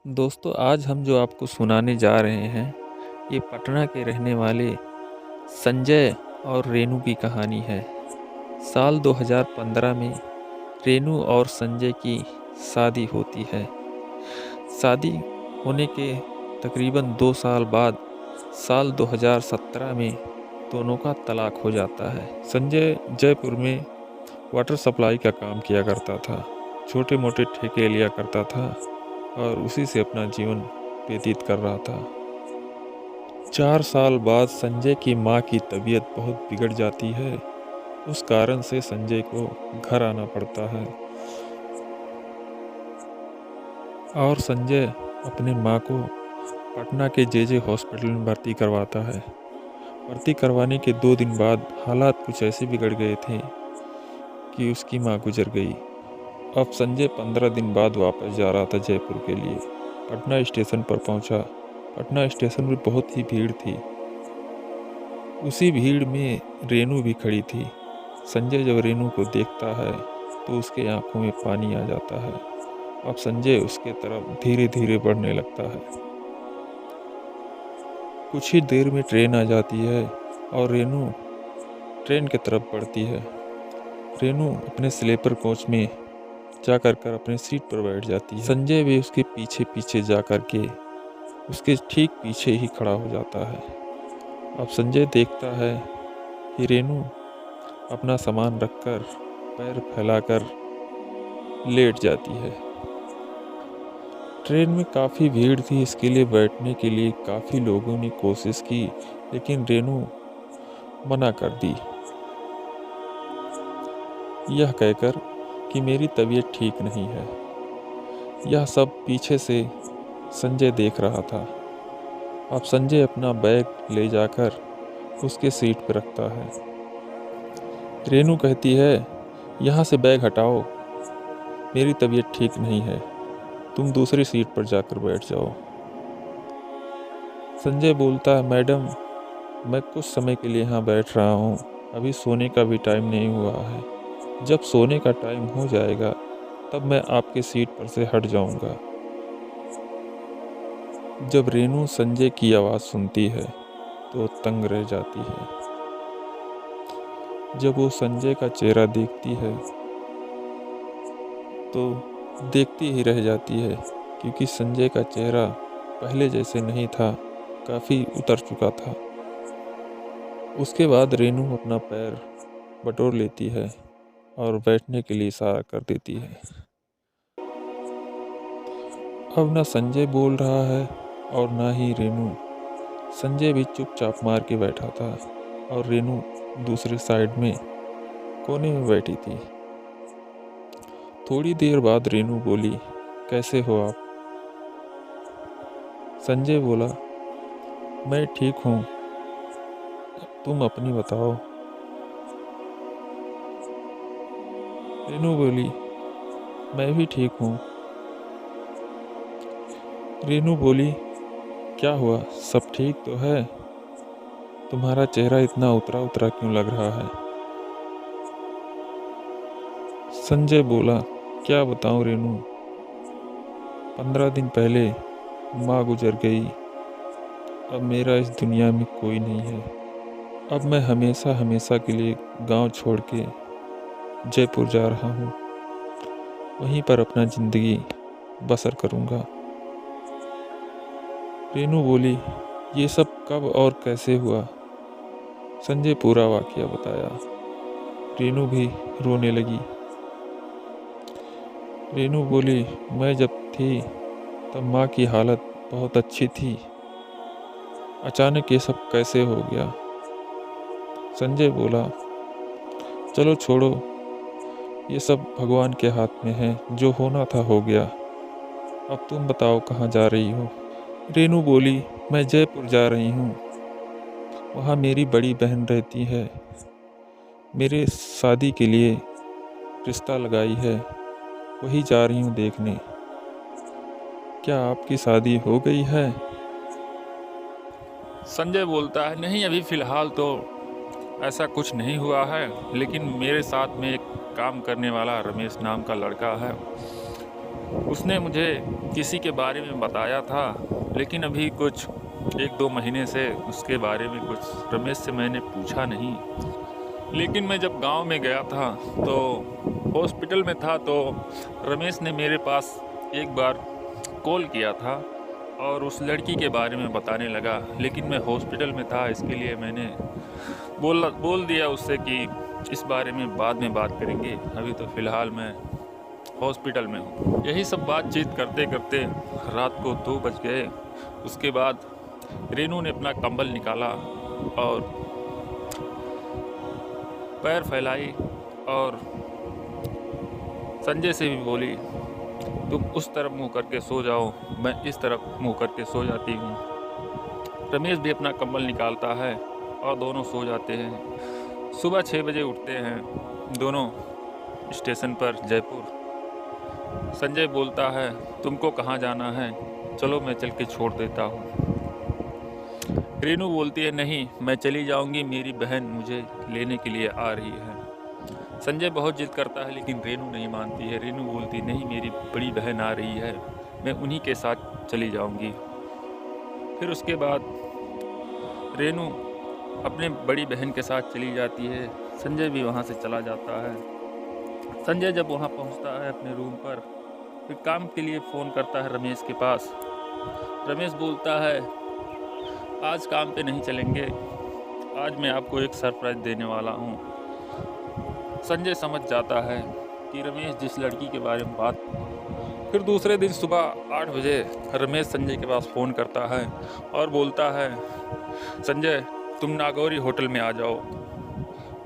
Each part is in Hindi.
दोस्तों आज हम जो आपको सुनाने जा रहे हैं ये पटना के रहने वाले संजय और रेनू की कहानी है। साल 2015 में रेनू और संजय की शादी होती है। शादी होने के तकरीबन 2 साल बाद साल 2017 में दोनों का तलाक हो जाता है। संजय जयपुर में वाटर सप्लाई का काम किया करता था, छोटे मोटे ठेके लिया करता था और उसी से अपना जीवन व्यतीत कर रहा था। 4 साल बाद संजय की माँ की तबीयत बहुत बिगड़ जाती है। उस कारण से संजय को घर आना पड़ता है और संजय अपनी माँ को पटना के जे हॉस्पिटल में भर्ती करवाता है। भर्ती करवाने के 2 दिन बाद हालात कुछ ऐसे बिगड़ गए थे कि उसकी माँ गुजर गई। अब संजय 15 दिन बाद वापस जा रहा था जयपुर के लिए। पटना स्टेशन पर पहुंचा। पटना स्टेशन में बहुत ही भीड़ थी। उसी भीड़ में रेनू भी खड़ी थी। संजय जब रेनू को देखता है तो उसके आंखों में पानी आ जाता है। अब संजय उसके तरफ धीरे धीरे बढ़ने लगता है। कुछ ही देर में ट्रेन आ जाती है और रेनू ट्रेन की तरफ बढ़ती है। रेनू अपने स्लीपर कोच में जाकर अपने सीट पर बैठ जाती है। संजय भी उसके पीछे पीछे जाकर के उसके ठीक पीछे ही खड़ा हो जाता है। अब संजय देखता है कि रेनू अपना सामान रखकर पैर फैलाकर लेट जाती है। ट्रेन में काफ़ी भीड़ थी, इसके लिए बैठने के लिए काफ़ी लोगों ने कोशिश की, लेकिन रेनू मना कर दी, यह कहकर कि मेरी तबीयत ठीक नहीं है। यह सब पीछे से संजय देख रहा था। अब संजय अपना बैग ले जाकर उसके सीट पर रखता है। रेनू कहती है, यहाँ से बैग हटाओ, मेरी तबीयत ठीक नहीं है, तुम दूसरी सीट पर जाकर बैठ जाओ। संजय बोलता है, मैडम मैं कुछ समय के लिए यहाँ बैठ रहा हूँ, अभी सोने का भी टाइम नहीं हुआ है। जब सोने का टाइम हो जाएगा तब मैं आपके सीट पर से हट जाऊँगा। जब रेनू संजय की आवाज़ सुनती है तो तंग रह जाती है। जब वो संजय का चेहरा देखती है तो देखती ही रह जाती है, क्योंकि संजय का चेहरा पहले जैसे नहीं था, काफ़ी उतर चुका था। उसके बाद रेनू अपना पैर बटोर लेती है और बैठने के लिए इशारा कर देती है। अब ना संजय बोल रहा है और ना ही रेनू। संजय भी चुपचाप मार के बैठा था और रेनू दूसरे साइड में कोने में बैठी थी। थोड़ी देर बाद रेनू बोली, कैसे हो आप? संजय बोला, मैं ठीक हूँ, तुम अपनी बताओ। रेनू बोली, मैं भी ठीक हूँ। रेनू बोली, क्या हुआ, सब ठीक तो है? तुम्हारा चेहरा इतना उतरा उतरा क्यों लग रहा है? संजय बोला, क्या बताऊं रेनू, 15 दिन पहले माँ गुजर गई। अब मेरा इस दुनिया में कोई नहीं है। अब मैं हमेशा हमेशा के लिए गांव छोड़ के जयपुर जा रहा हूँ, वहीं पर अपना ज़िंदगी बसर करूँगा। रेनू बोली, ये सब कब और कैसे हुआ? संजय पूरा वाकया बताया। रेनू भी रोने लगी। रेनू बोली, मैं जब थी तब माँ की हालत बहुत अच्छी थी, अचानक ये सब कैसे हो गया? संजय बोला, चलो छोड़ो, ये सब भगवान के हाथ में है, जो होना था हो गया। अब तुम बताओ कहाँ जा रही हो? रेनू बोली, मैं जयपुर जा रही हूँ, वहाँ मेरी बड़ी बहन रहती है, मेरे शादी के लिए रिश्ता लगाई है, वही जा रही हूँ देखने। क्या आपकी शादी हो गई है? संजय बोलता है, नहीं अभी फ़िलहाल तो ऐसा कुछ नहीं हुआ है, लेकिन मेरे साथ में एक काम करने वाला रमेश नाम का लड़का है, उसने मुझे किसी के बारे में बताया था, लेकिन अभी कुछ 1-2 महीने से उसके बारे में कुछ रमेश से मैंने पूछा नहीं। लेकिन मैं जब गांव में गया था तो हॉस्पिटल में था, तो रमेश ने मेरे पास एक बार कॉल किया था और उस लड़की के बारे में बताने लगा। लेकिन मैं हॉस्पिटल में था, इसके लिए मैंने बोल दिया उससे कि इस बारे में बाद में बात करेंगे, अभी तो फ़िलहाल मैं हॉस्पिटल में हूँ। यही सब बातचीत करते करते रात को 2 बज गए। उसके बाद रेनू ने अपना कंबल निकाला और पैर फैलाई और संजय से भी बोली, तुम उस तरफ मुंह करके सो जाओ, मैं इस तरफ मुंह करके सो जाती हूँ। रमेश भी अपना कंबल निकालता है और दोनों सो जाते हैं। सुबह 6 बजे उठते हैं दोनों स्टेशन पर जयपुर। संजय बोलता है, तुमको कहाँ जाना है, चलो मैं चल के छोड़ देता हूँ। रेनू बोलती है, नहीं मैं चली जाऊँगी, मेरी बहन मुझे लेने के लिए आ रही है। संजय बहुत जिद करता है लेकिन रेनू नहीं मानती है। रेनू बोलती, नहीं मेरी बड़ी बहन आ रही है, मैं उन्हीं के साथ चली जाऊँगी। फिर उसके बाद रेनू अपने बड़ी बहन के साथ चली जाती है। संजय भी वहाँ से चला जाता है। संजय जब वहाँ पहुँचता है अपने रूम पर, फिर काम के लिए फ़ोन करता है रमेश के पास। रमेश बोलता है, आज काम पे नहीं चलेंगे, आज मैं आपको एक सरप्राइज़ देने वाला हूँ। संजय समझ जाता है कि रमेश जिस लड़की के बारे में बात। फिर दूसरे दिन सुबह 8 बजे रमेश संजय के पास फ़ोन करता है और बोलता है, संजय तुम नागौरी होटल में आ जाओ,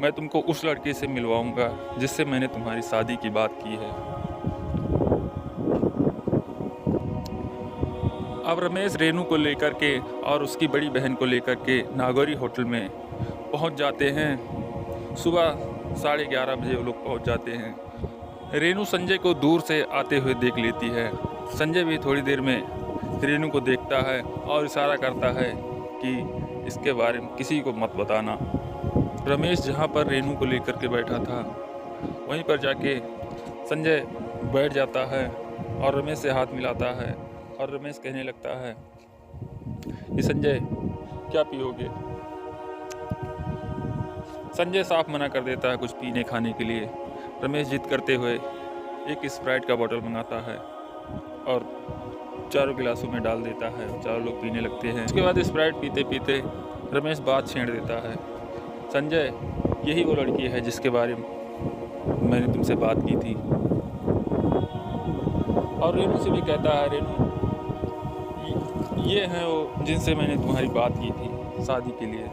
मैं तुमको उस लड़की से मिलवाऊंगा जिससे मैंने तुम्हारी शादी की बात की है। अब रमेश रेनू को लेकर के और उसकी बड़ी बहन को लेकर के नागौरी होटल में पहुंच जाते हैं। सुबह 11:30 बजे वो लोग पहुंच जाते हैं। रेनू संजय को दूर से आते हुए देख लेती है। संजय भी थोड़ी देर में रेनू को देखता है और इशारा करता है कि इसके बारे में किसी को मत बताना। रमेश जहाँ पर रेनू को लेकर के बैठा था वहीं पर जाके संजय बैठ जाता है और रमेश से हाथ मिलाता है और रमेश कहने लगता है कि संजय क्या पियोगे। संजय साफ मना कर देता है कुछ पीने खाने के लिए। रमेश जिद करते हुए एक स्प्राइट का बोतल मंगाता है और चारों गिलासों में डाल देता है। चारों लोग पीने लगते हैं। उसके बाद स्प्राइट पीते पीते रमेश बात छेड़ देता है, संजय यही वो लड़की है जिसके बारे में मैंने तुमसे बात की थी। और रेनू से भी कहता है, रेनू ये हैं वो जिनसे मैंने तुम्हारी बात की थी शादी के लिए।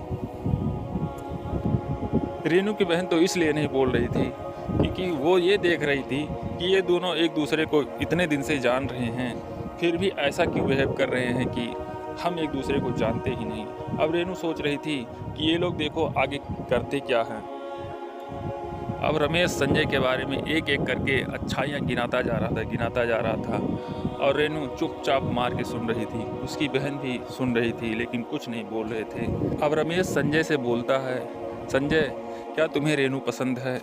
रेनू की बहन तो इसलिए नहीं बोल रही थी क्योंकि वो ये देख रही थी कि ये दोनों एक दूसरे को इतने दिन से जान रहे हैं, फिर भी ऐसा क्यों बिहेव कर रहे हैं कि हम एक दूसरे को जानते ही नहीं। अब रेनू सोच रही थी कि ये लोग देखो आगे करते क्या हैं। अब रमेश संजय के बारे में एक एक करके अच्छाइयाँ गिनाता जा रहा था और रेनू चुपचाप मार के सुन रही थी। उसकी बहन भी सुन रही थी लेकिन कुछ नहीं बोल रहे थे। अब रमेश संजय से बोलता है, संजय क्या तुम्हें रेनू पसंद है।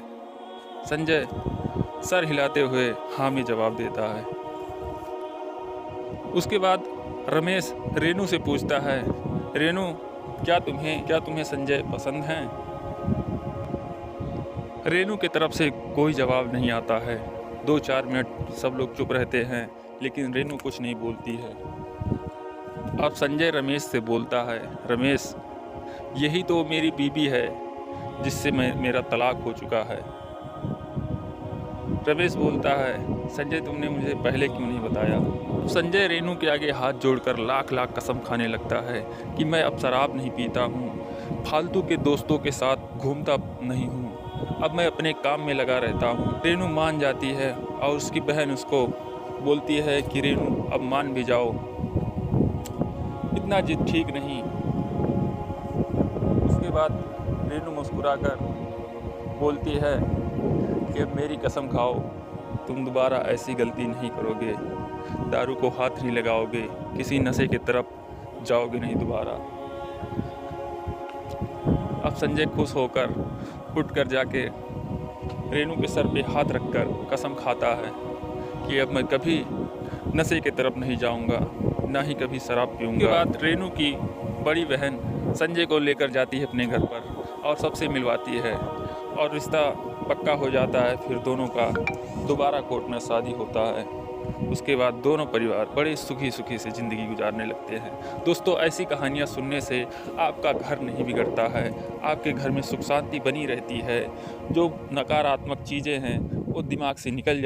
संजय सर हिलाते हुए हाँ में जवाब देता है। उसके बाद रमेश रेनू से पूछता है, रेनू क्या तुम्हें संजय पसंद हैं। रेनू की तरफ से कोई जवाब नहीं आता है। 2-4 मिनट सब लोग चुप रहते हैं लेकिन रेनू कुछ नहीं बोलती है। अब संजय रमेश से बोलता है, रमेश यही तो मेरी बीबी है जिससे मेरा तलाक हो चुका है। रमेश बोलता है, संजय तुमने मुझे पहले क्यों नहीं बताया। संजय रेनू के आगे हाथ जोड़कर लाख लाख कसम खाने लगता है कि मैं अब शराब नहीं पीता हूँ, फालतू के दोस्तों के साथ घूमता नहीं हूँ, अब मैं अपने काम में लगा रहता हूँ। रेनू मान जाती है और उसकी बहन उसको बोलती है कि रेनू अब मान भी जाओ, इतना जिद ठीक नहीं। उसके बाद रेनू मुस्कुराकर बोलती है कि मेरी कसम खाओ तुम दोबारा ऐसी गलती नहीं करोगे, दारू को हाथ नहीं लगाओगे, किसी नशे की तरफ जाओगे नहीं दोबारा। अब संजय खुश होकर उठकर जाके रेनू के सर पे हाथ रखकर कसम खाता है कि अब मैं कभी नशे की तरफ नहीं जाऊंगा, ना ही कभी शराब पीऊंगा। उसके बाद रेनू की बड़ी बहन संजय को लेकर जाती है अपने घर पर और सबसे मिलवाती है और रिश्ता पक्का हो जाता है। फिर दोनों का दोबारा कोर्ट में शादी होता है। उसके बाद दोनों परिवार बड़े सुखी सुखी से ज़िंदगी गुजारने लगते हैं। दोस्तों, ऐसी कहानियाँ सुनने से आपका घर नहीं बिगड़ता है, आपके घर में सुख शांति बनी रहती है। जो नकारात्मक चीज़ें हैं वो दिमाग से निकल